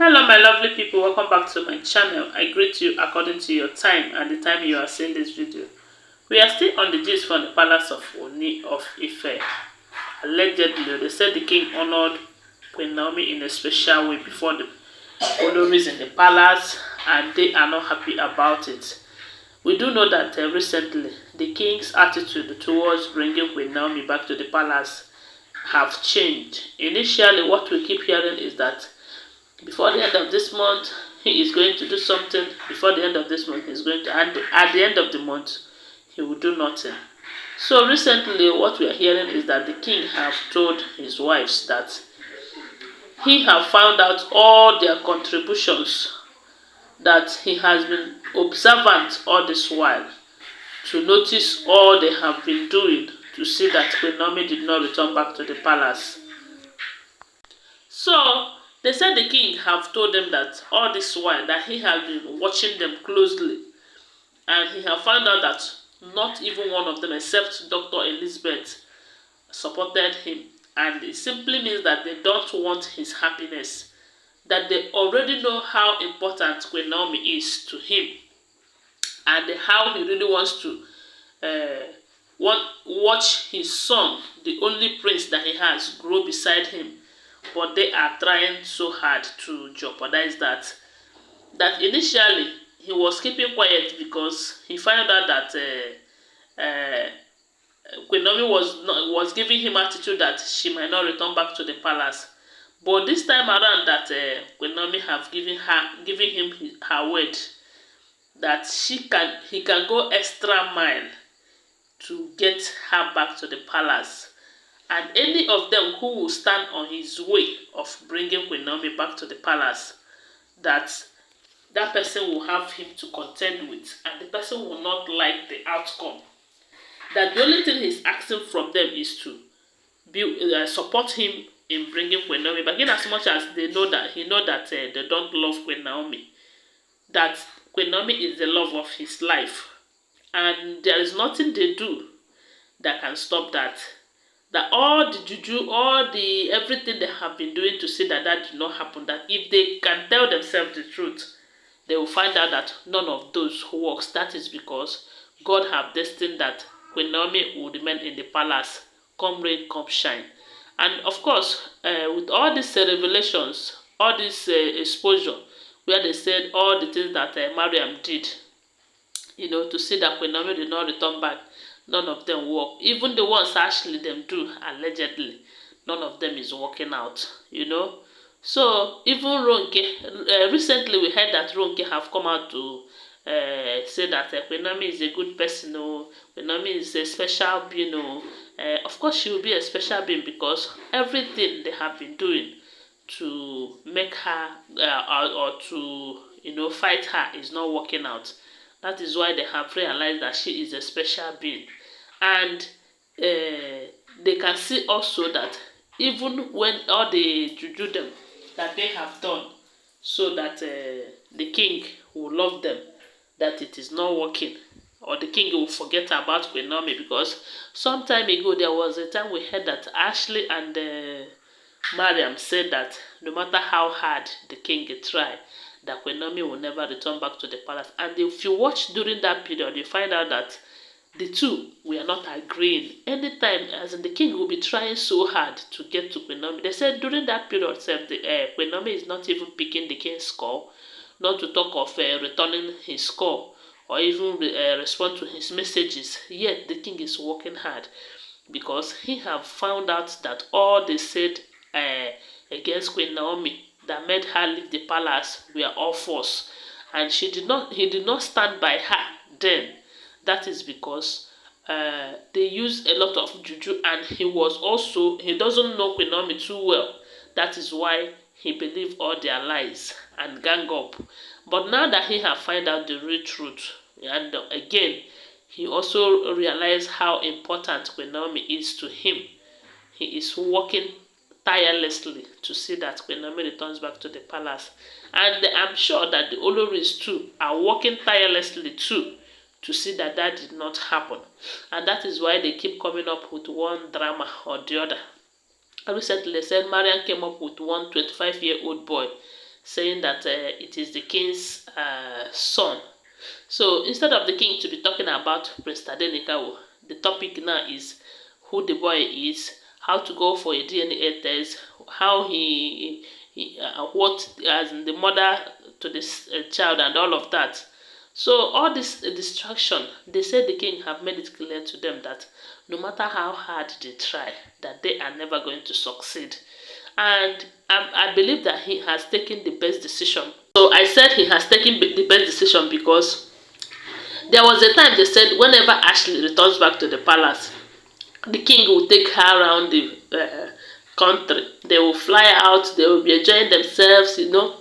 Hello my lovely people, welcome back to my channel. I greet you according to your time and the time you are seeing this video. We are still on the gist from the palace of Ooni of Ife. Allegedly, they said the king honored Queen Naomi in a special way before the Olories in the palace, and they are not happy about it. We do know that recently the king's attitude towards bringing Queen Naomi back to the palace have changed. Initially, what we keep hearing is that before the end of this month he is going to do something, before the end of this month he's going to, and at the end of the month he will do nothing. So recently what we are hearing is that the king have told his wives that he have found out all their contributions, that he has been observant all this while to notice all they have been doing to see that Queen Naomi did not return back to the palace. So they said the king have told them that all this while that he has been watching them closely, and he have found out that not even one of them except Dr. Elizabeth supported him, and it simply means that they don't want his happiness, that they already know how important Queen Naomi is to him, and how he really wants to watch his son, the only prince that he has, grow beside him. But they are trying so hard to jeopardize that. That initially he was keeping quiet because he found out that Queen Naomi was giving him attitude that she might not return back to the palace. But this time around that Queen Naomi have given him her word that he can go extra mile to get her back to the palace. And any of them who will stand on his way of bringing Queen Naomi back to the palace, that person will have him to contend with, and the person will not like the outcome. That the only thing he's asking from them is to support him in bringing Queen Naomi back, in as much as he know that they don't love Queen Naomi. That Queen Naomi is the love of his life, and there is nothing they do that can stop that. That all the juju, all the everything they have been doing to see that did not happen, that if they can tell themselves the truth, they will find out that none of those works. That is because God have destined that Queen Naomi will remain in the palace, come rain, come shine. And of course, with all these revelations, all this exposure, where they said all the things that Mariam did, to see that Queen Naomi did not return back, none of them work. Even the ones actually them do, allegedly, none of them is working out, So even Ronke, recently we heard that Ronke have come out to say that Queen Naomi is a good person, Queen Naomi is a special being, of course she will be a special being because everything they have been doing to make her or to fight her is not working out. That is why they have realized that she is a special being. And they can see also that even when all the juju them that they have done so that the king will love them, that it is not working, or the king will forget about Queen Naomi. Because some time ago there was a time we heard that Ashley and Mariam said that no matter how hard the king try, that Queen Naomi will never return back to the palace. And if you watch during that period, you find out that the two were not agreeing. Anytime, as in the king will be trying so hard to get to Queen Naomi. They said during that period, Queen Naomi is not even picking the king's call, not to talk of returning his call or even respond to his messages. Yet the king is working hard because he have found out that all they said against Queen Naomi that made her leave the palace were all false, and he did not stand by her then. That is because they used a lot of juju, and he doesn't know Queen Naomi too well. That is why he believed all their lies and gang up. But now that he have found out the real truth, and again he also realized how important Queen Naomi is to him, he is working tirelessly to see that Queen Naomi returns back to the palace. And I'm sure that the Olories too are working tirelessly too to see that did not happen. And that is why they keep coming up with one drama or the other. Recently they said Mariam came up with one 25-year-old boy saying that it is the king's son. So instead of the king to be talking about Prince Tadenikawo, the topic now is who the boy is, how to go for a DNA test, how what as the mother to this child and all of that. So all this distraction, they said the king have made it clear to them that no matter how hard they try, that they are never going to succeed. And I believe that he has taken the best decision. So I said he has taken the best decision because there was a time they said whenever Ashley returns back to the palace, the king will take her around the country. They will fly out, they will be enjoying themselves, you know.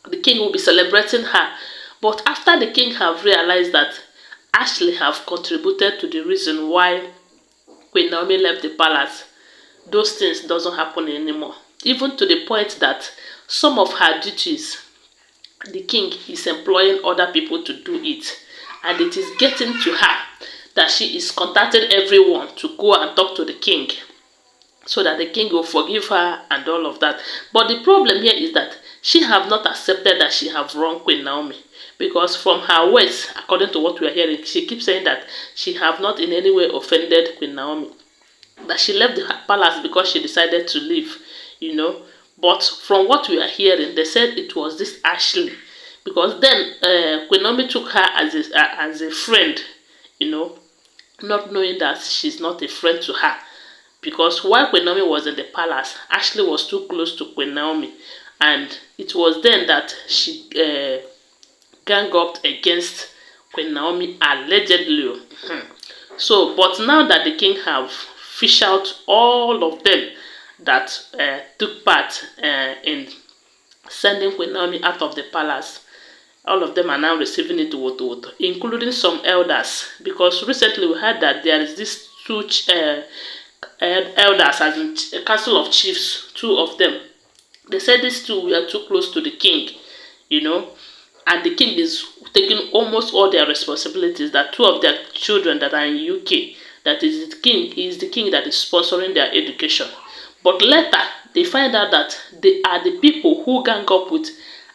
The king will be celebrating her. But after the king have realized that Ashley have contributed to the reason why Queen Naomi left the palace, those things doesn't happen anymore. Even to the point that some of her duties, the king is employing other people to do it. And it is getting to her that she is contacting everyone to go and talk to the king so that the king will forgive her and all of that. But the problem here is that she have not accepted that she have wronged Queen Naomi, because from her words, according to what we are hearing, she keeps saying that she have not in any way offended Queen Naomi, that she left the palace because she decided to leave, you know. But from what we are hearing, they said it was this Ashley, because then Queen Naomi took her as a friend, you know, not knowing that she's not a friend to her. Because while Queen Naomi was in the palace, Ashley was too close to Queen Naomi, and it was then that she gang up against Queen Naomi allegedly. So, but now that the king have fished out all of them that took part in sending Queen Naomi out of the palace, all of them are now receiving it woto, including some elders. Because recently we heard that there is this two elders, as in a council of chiefs, two of them. They said these two were too close to the king, you know, and the king is taking almost all their responsibilities. That two of their children that are in UK, that is the king that is sponsoring their education. But later they find out that they are the people who gang up with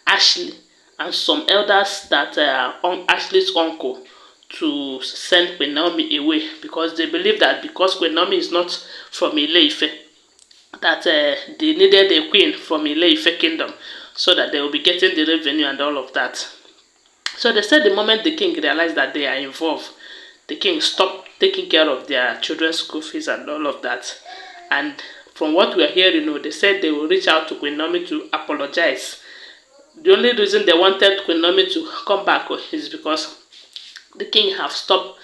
Ashley and some elders that are on Ashley's uncle to send Queen Naomi away, because they believe that because Queen Naomi is not from Ife, that they needed a queen from Ife kingdom so that they will be getting the revenue and all of that. So they said the moment the king realized that they are involved, the king stopped taking care of their children's school fees and all of that. And from what we are hearing, you know, they said they will reach out to Queen Naomi to apologize. The only reason they wanted Queen Naomi to come back is because the king have stopped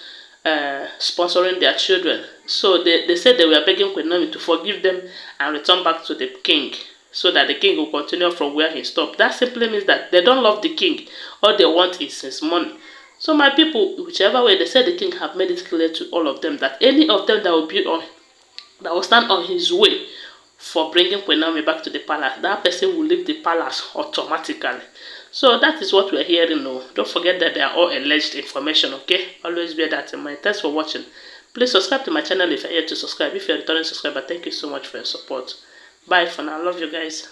sponsoring their children. So they said they were begging Queen Naomi to forgive them and return back to the king, so that the king will continue from where he stopped. That simply means that they don't love the king. All they want is his money. So my people, whichever way, they said the king have made it clear to all of them that any of them that will stand on his way for bringing Queen Naomi back to the palace, that person will leave the palace automatically. So that is what we are hearing now. Don't forget that they are all alleged information, okay? Always bear that in mind. Thanks for watching. Please subscribe to my channel if you're here to subscribe. If you're a returning subscriber, thank you so much for your support. Bye for now. Love you guys.